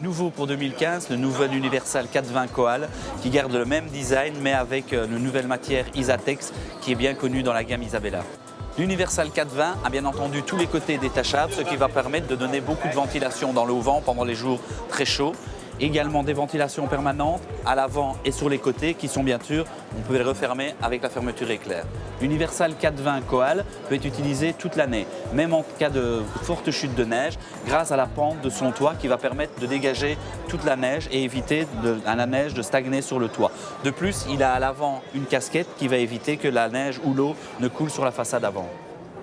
Nouveau pour 2015, le nouvel Universal 420 Coal qui garde le même design mais avec une nouvelle matière Isatex qui est bien connue dans la gamme Isabella. L'Universal 420 a bien entendu tous les côtés détachables, ce qui va permettre de donner beaucoup de ventilation dans l'auvent pendant les jours très chauds. Également des ventilations permanentes à l'avant et sur les côtés qui sont bien sûr, on peut les refermer avec la fermeture éclair. L'Universal 420 Coal peut être utilisé toute l'année, même en cas de forte chute de neige, grâce à la pente de son toit qui va permettre de dégager toute la neige et éviter à la neige de stagner sur le toit. De plus, il a à l'avant une casquette qui va éviter que la neige ou l'eau ne coule sur la façade avant.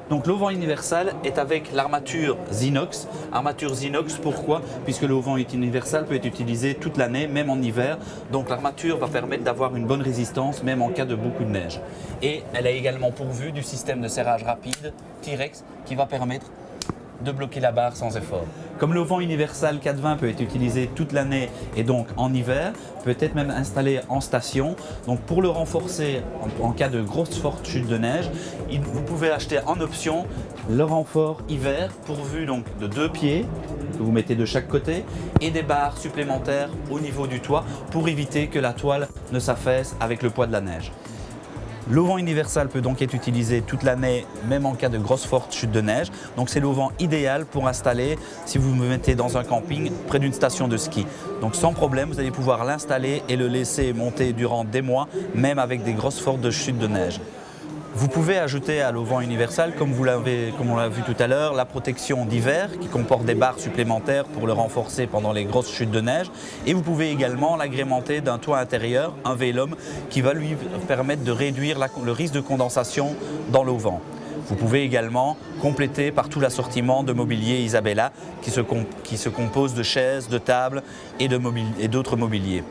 Donc l'auvent Universal est avec l'armature Zinox. Armature Zinox, pourquoi? Puisque l'auvent Universal peut être utilisé toute l'année, même en hiver. Donc l'armature va permettre d'avoir une bonne résistance, même en cas de beaucoup de neige. Et elle est également pourvue du système de serrage rapide T-Rex qui va permettre de bloquer la barre sans effort. Comme l'auvent Universal 420 peut être utilisé toute l'année et donc en hiver, peut être même installé en station. Donc pour le renforcer en cas de grosse forte chute de neige, vous pouvez acheter en option le renfort hiver pourvu donc de 2 pieds que vous mettez de chaque côté et des barres supplémentaires au niveau du toit pour éviter que la toile ne s'affaisse avec le poids de la neige. L'auvent Universal peut donc être utilisé toute l'année, même en cas de grosse forte chute de neige. Donc c'est l'auvent idéal pour installer si vous vous mettez dans un camping près d'une station de ski. Donc sans problème, vous allez pouvoir l'installer et le laisser monter durant des mois, même avec des grosses fortes chutes de neige. Vous pouvez ajouter à l'auvent Universal, comme on l'a vu tout à l'heure, la protection d'hiver qui comporte des barres supplémentaires pour le renforcer pendant les grosses chutes de neige. Et vous pouvez également l'agrémenter d'un toit intérieur, un Velum, qui va lui permettre de réduire le risque de condensation dans l'auvent. Vous pouvez également compléter par tout l'assortiment de mobilier Isabella qui se compose de chaises, de tables et d'autres mobiliers.